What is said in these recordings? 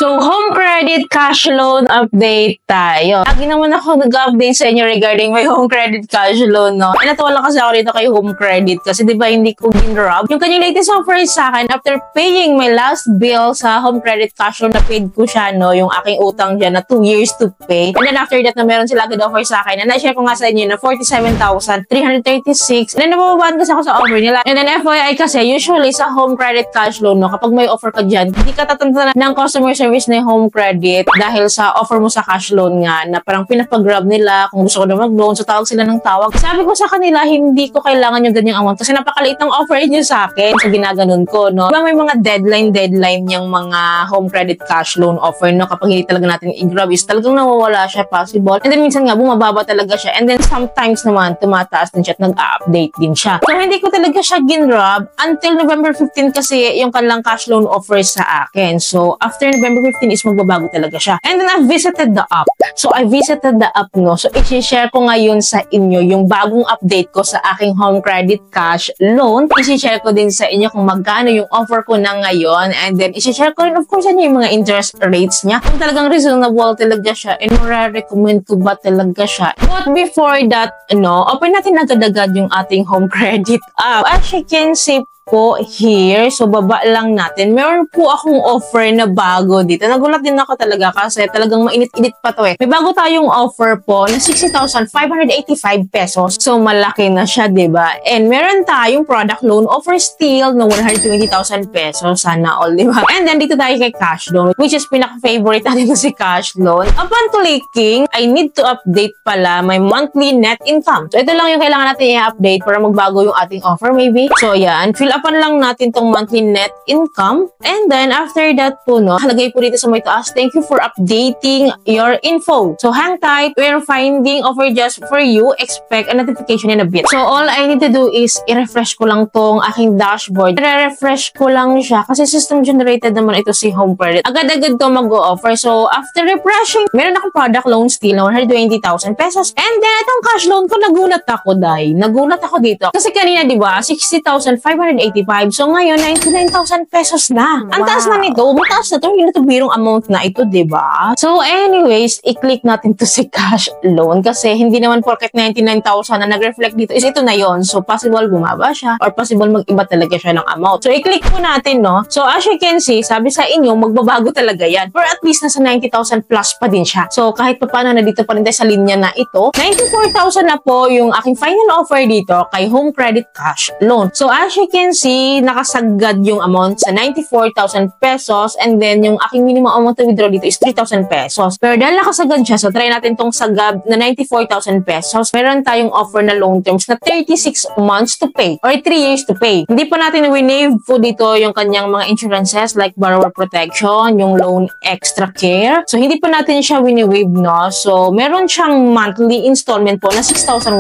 So, home credit cash loan update tayo. Lagi naman ako nag-update sa inyo regarding my home credit cash loan, no? Natuwa lang kasi ako dito kay home credit kasi di ba hindi ko ginrub. Yung kanyang latest offer sa akin after paying my last bill sa home credit cash loan na paid ko siya, no? Yung aking utang dyan na 2 years to pay. And then after that na meron sila agad offer sa akin na na-share ko nga sa inyo na 47,336. And then nabababaan kasi ako sa offer nila. And then FYI kasi usually sa home credit cash loan, no? Kapag may offer ka dyan, hindi ka tatantanan ng customer service na home credit dahil sa offer mo sa cash loan nga na parang pinapag-grab nila kung gusto ko na mag-loan. So tawag sila ng tawag. Sabi ko sa kanila, hindi ko kailangan yung ganyang amount kasi napakaliit ng offer niyo sa akin. So ginaganon ko, no? Diba may mga deadline yung mga home credit cash loan offer, no? Kapag hindi talaga natin i-grab is talagang nawawala siya, possible. And then minsan nga bumababa talaga siya. And then sometimes naman tumataas din siya at nag-update din siya. So hindi ko talaga siya ginrab until November 15 kasi yung kanilang cash loan offer sa akin. So after November 15 is magbabago talaga siya. And then I visited the app. So I visited the app, no? So i-share ko ngayon sa inyo yung bagong update ko sa aking home credit cash loan. I-share ko din sa inyo kung magkano yung offer ko na ngayon. And then i-share ko rin of course yung mga interest rates niya. Kung talagang reasonable talaga siya and mara-recommend ko ba talaga siya. But before that, no, open natin agad-agad yung ating home credit app. As you can see po here, so baba lang natin. Meron po akong offer na bago dito. Nagulat din ako talaga kasi talagang mainit-init pa to eh. May bago tayong offer po na 60,585 pesos. So malaki na siya, diba? And meron tayong product loan offer still na 120,000 pesos. Sana all, diba? And then dito tayo kay cash loan, which is pinaka-favorite natin si cash loan. Upon clicking, I need to update pala my monthly net income. So ito lang yung kailangan natin i-update para magbago yung ating offer maybe. So yan, fill upan lang natin tong monthly net income. And then after that po, no, halagay po dito sa may taas, thank you for updating your info. So hang tight, we're finding offer just for you. Expect a notification in a bit. So all I need to do is i-refresh ko lang tong aking dashboard. I-refresh ko lang siya kasi system generated naman ito si home credit. Agad-agad to mag-o-offer. So after refreshing, meron akong product loan still na 120,000 pesos. And then itong cash loan ko, nagulat ako, Day. Nagulat ako dito. Kasi kanina, di ba, 60,585. So ngayon, 99,000 pesos na. Ang taas na nito. Mataas na to. Hindi na to birong amount na ito, diba? So anyways, i-click natin to si cash loan kasi hindi naman porket 99,000 na nag-reflect dito is ito na yon. So possible bumaba siya or possible mag-iba talaga siya ng amount. So i-click po natin, no? So as you can see, sabi sa inyo, magbabago talaga yan. Or at least nasa 90,000 plus pa din siya. So kahit pa paano na dito pa rin tayo sa linya na ito, 94,000 na po yung aking final offer dito kay home credit cash loan. So as you can see, nakasagad yung amount sa 94,000 pesos and then yung aking minimum amount to withdraw dito is 3,000 pesos. Pero dahil nakasagad siya, so try natin tong sagad na 94,000 pesos. Meron tayong offer na loan terms na 36 months to pay or 3 years to pay. Hindi pa natin winave po dito yung kanyang mga insurances like borrower protection, yung loan extra care. So hindi pa natin siya winave, no? So meron siyang monthly installment po na 6,105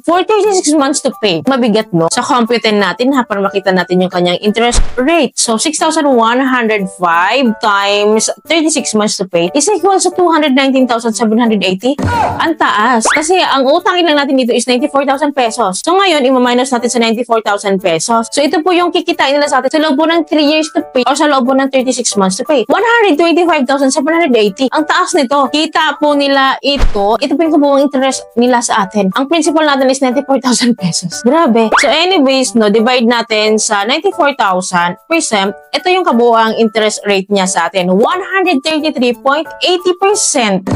for 36 months to pay. Mabigat, no? Sa computin natin ha, para makita natin yung kanyang interest rate. So, 6,105 times 36 months to pay is equal to 219,780. Ang taas. Kasi ang utangin lang natin dito is 94,000 pesos. So, ngayon, ima-minus natin sa 94,000 pesos. So, ito po yung kikitain nila sa atin sa loob po ng 3 years to pay or sa loob po ng 36 months to pay. 125,780. Ang taas nito. Kita po nila ito. Ito po yung kabuang interest nila sa atin. Ang principal natin is 94,000 pesos. Grabe. So, anyways, no, divide natin sa 94,000%, ito yung kabuuang interest rate niya sa atin, 133.80%.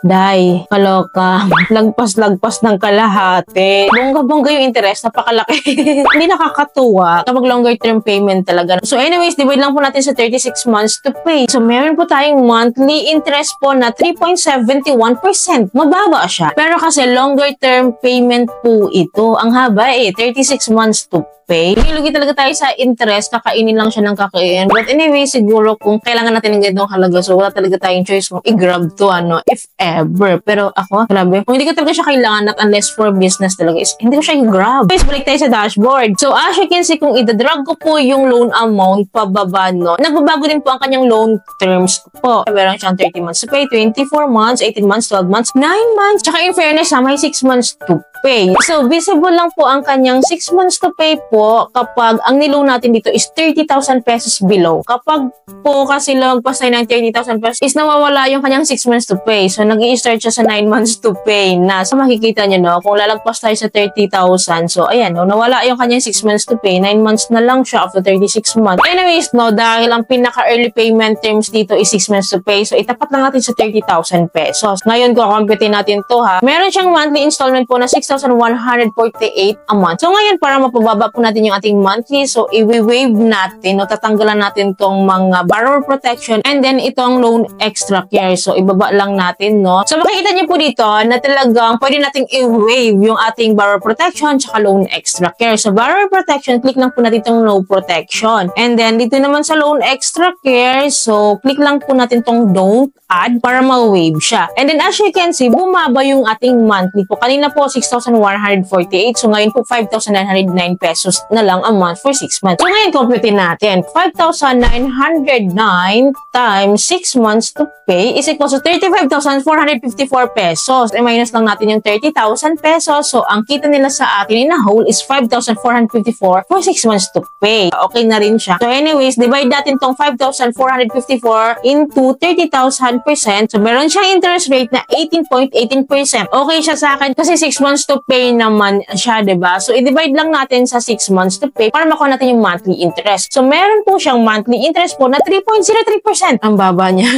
Day, kaloka. Lagpas-lagpas ng kalahati. Bongga-bongga yung interest, napakalaki. Hindi nakakatuwa kapag longer term payment talaga. So anyways, divide lang po natin sa 36 months to pay. So meron po tayong monthly interest po na 3.71%. Mababa siya. Pero kasi longer term payment po ito. Ang haba 36 months to pay. Ilugi talaga tayo sa interest, kakainin lang siya ng kakain. But anyway, siguro kung kailangan natin ng ganitong halaga, so wala talaga tayong choice kung i-grab to, if ever. Pero ako, grabe, kung hindi ko talaga siya kailangan at unless for business talaga, is hindi ko siya i-grab. Guys, balik tayo sa dashboard. So as you can see, kung idadrag ko po yung loan amount pababa, no, nagbabago din po ang kanyang loan terms po. Meron siyang 30 months to pay, 24 months, 18 months, 12 months, 9 months, tsaka in fairness, may 6 months to pay. So, visible lang po ang kanyang 6 months to pay po kapag ang niloan natin dito is 30,000 pesos below. Kapag po kasi lagpas tayo ng 30,000 pesos is nawawala yung kanyang 6 months to pay. So, nag-i-start siya sa 9 months to pay na. So, makikita nyo, no? Kung lalagpas tayo sa 30,000, so, ayan, no? Nawala yung kanyang 6 months to pay. 9 months na lang siya after 36 months. Anyways, no? Dahil ang pinaka-early payment terms dito is 6 months to pay. So, itapat lang natin sa 30,000 pesos. Ngayon, kukumpute natin to, ha? Meron siyang monthly installment po na 6,148 a month. So, ngayon, para mapababa po natin yung ating monthly, so, i-waive natin, no? Tatanggalan natin tong mga borrower protection and then itong loan extra care. So, ibaba lang natin, no? So, makikita niyo po dito na talagang pwede nating i-waive yung ating borrower protection tsaka loan extra care. So, borrower protection, click lang po natin itong no protection. And then, dito naman sa loan extra care, so, click lang po natin itong don't add para ma-waive siya. And then, as you can see, bumaba yung ating monthly po. Kanina po, 6,148. So, ngayon po, 5,909 pesos na lang a month for 6 months. So, ngayon, compute natin. 5,909 times 6 months to pay is equal to 35,454 pesos. E, minus lang natin yung 30,000 pesos. So, ang kita nila sa atin in a whole is 5,454 for 6 months to pay. Okay na rin siya. So, anyways, divide natin tong 5,454 into 30,000%. So, meron siyang interest rate na 18.18%. Okay siya sa akin kasi 6 months to pay naman siya, diba? So, i-divide lang natin sa 6 months to pay para makuha natin yung monthly interest. So, meron po siyang monthly interest po na 3.03%. Ang baba niya.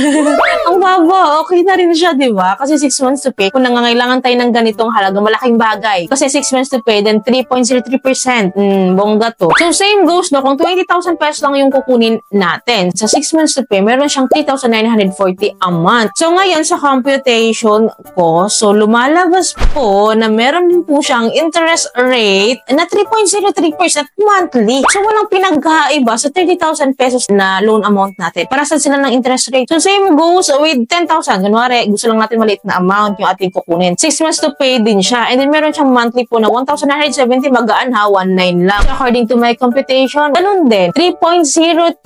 Ang baba. Okay na rin siya, diba? Kasi 6 months to pay. Kung nangangailangan tayo ng ganitong halaga, malaking bagay. Kasi 6 months to pay, then 3.03%. Bongga to. So, same goes, no? Kung 20,000 pesos lang yung kukunin natin, sa 6 months to pay, meron siyang 3,940 a month. So, ngayon, sa computation ko, so, lumalabas po na meron din po siyang interest rate na 3.03% monthly. So, walang pinagkaiba sa 30,000 pesos na loan amount natin. Para saan sila ng interest rate? So, same goes with 10,000. Kunwari, gusto lang natin maliit na amount yung ating kukunin. 6 months to pay din siya. And then, meron siyang monthly po na 1,970, magaan ha, 19 lang. So, according to my computation, ganun din. 3.03%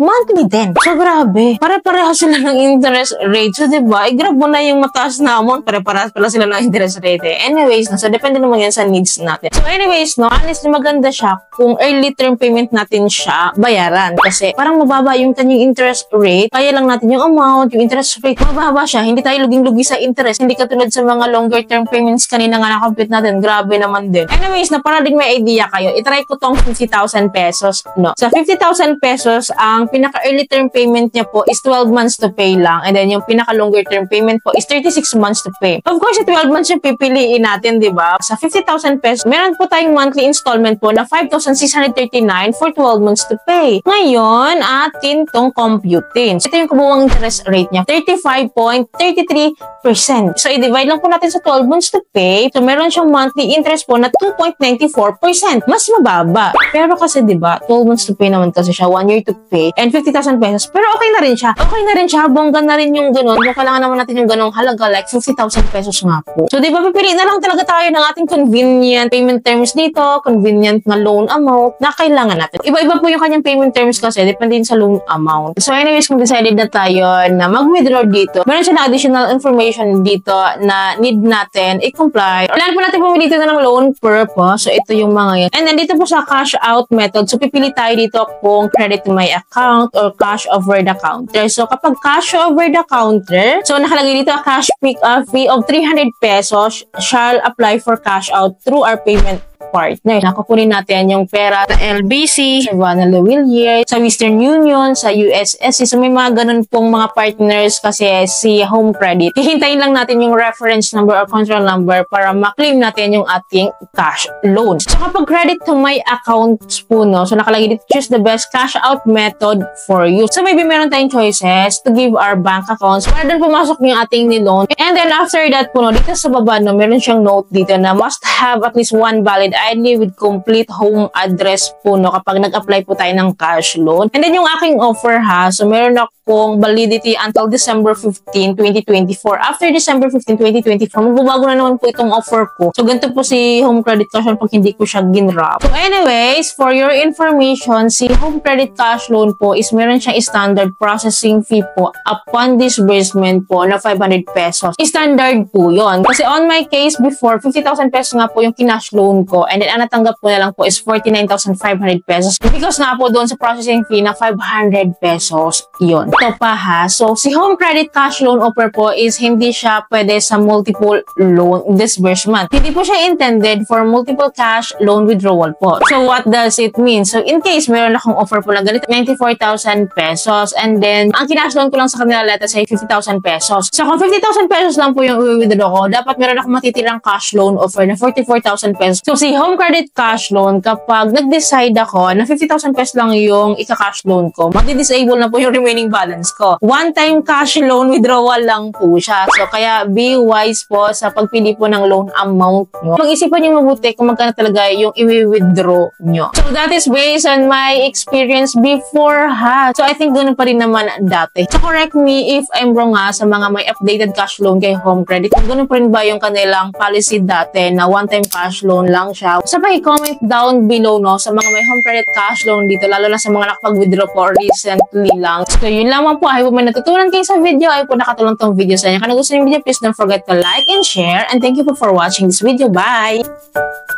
monthly din. So, grabe. Pare-pareho sila ng interest rate. So, diba? I-grab mo na yung mataas na amount. Pare-parehas pala sila ng interest rate. Anyways, so, depende naman yan sa needs natin. So, anyways, no, honestly, maganda siya kung early term payment natin siya bayaran. Kasi, parang mababa yung kanyang interest rate. Kaya lang natin yung amount, yung interest rate, mababa siya. Hindi tayo luging-lugi sa interest. Hindi katulad sa mga longer term payments kanina nga na-complete natin. Grabe naman din. Anyways, na para din may idea kayo, itry ko tong 50,000 pesos, no? Sa 50,000 pesos, ang pinaka-early term payment niya po is 12 months to pay lang. And then, yung pinaka-longer term payment po is 36 months to pay. Of course, 12 months yung pipiliin natin, di ba? Sa 50,000 pesos, meron po tayong monthly installment po na 5,639 for 12 months to pay. Ngayon, atin tong computing. So, ito yung kabuwang interest rate niya, 35.33%. So, i-divide lang po natin sa 12 months to pay. So, meron siyang monthly interest po na 2.94%. Mas mababa. Pero kasi, di ba, 12 months to pay naman kasi siya, 1 year to pay, and 50,000 pesos. Pero okay na rin siya. Okay na rin siya. Bongga na rin yung ganun. Kung kailangan naman natin yung ganung halaga, like 50,000 pesos nga po. So, di ba, pipili na lang talaga tayo ng ating convenient payment terms dito, convenient na loan amount na kailangan natin. Iba-iba po yung kanyang payment terms kasi, depende din sa loan amount. So, anyways, kung decided na tayo na mag-withdraw dito, meron siya na additional information dito na need natin i-comply. Or kailangan po natin pumili dito na ng loan purpose. So, ito yung mga yun. And then, dito po sa cash out method. So, pipili tayo dito kung credit to my account or cash over the counter. So, kapag cash over the counter, so, nakalagay dito a cash fee of 300 pesos shall apply for cash out through our payment partner. Nakukunin natin yung pera sa LBC, sa Ronald Willier, sa Western Union, sa USSC. So, may mga ganun pong mga partners kasi si Home Credit. Hihintayin lang natin yung reference number or control number para ma-claim natin yung ating cash loans. So, kapag credit to my accounts po, no, so nakalagay dito, choose the best cash out method for you. So, maybe meron tayong choices to give our bank accounts para doon pumasok yung ating ni loan. And then, after that po, no, dito sa baba, no, meron siyang note dito na must have at least one valid ID with complete home address po, no, kapag nag-apply po tayo ng cash loan. And then yung aking offer ha, so meron akong validity until December 15, 2024. After December 15, 2024, magbabago na naman po itong offer ko. So ganito po si Home Credit Cash Loan pag hindi ko siya ginrap. So anyways, for your information, si Home Credit Cash Loan po is meron siyang standard processing fee po upon disbursement po na 500 pesos. Standard po yon. Kasi on my case before, 50,000 pesos nga po yung kinash loan ko, and then ang natanggap ko na lang po is 49,500 pesos. Because nga po doon sa processing fee na 500 pesos, yun. Ito pa ha, so si Home Credit Cash Loan offer po is hindi siya pwede sa multiple loan disbursement. Hindi po siya intended for multiple cash loan withdrawal po. So what does it mean? So in case meron akong offer po na ganito, 94,000 pesos, and then ang kinash loan ko lang sa kanila let's say 50,000 pesos. So kung 50,000 pesos lang po yung i-withdraw ko, dapat meron akong matitirang cash loan offer na 44,000 pesos. So si Home Credit Cash Loan, kapag nag-decide ako na 50,000 pesos lang yung ika-cash loan ko, magdi-disable na po yung remaining balance ko. One-time cash loan withdrawal lang po siya. So kaya be wise po sa pagpili po ng loan amount nyo. Mag-isipan nyo mabuti kung magkano talaga yung i-withdraw nyo. So that is based on my experience before ha. So I think ganun pa rin naman dati. So correct me if I'm wrong ha sa mga may updated cash loan kay Home Credit. Kung ganun pa rin ba yung kanilang policy dati na one-time cash loan lang siya. So paki-comment down below no sa mga may Home Credit Cash Loan dito, lalo na sa mga nakapag-withdraw po recently lang. So yun lamang po. I hope may natutunan kayo sa video. I hope po nakatulong tong video sa inyo. Kung nagustuhan yung video, please don't forget to like and share. And thank you po for watching this video. Bye!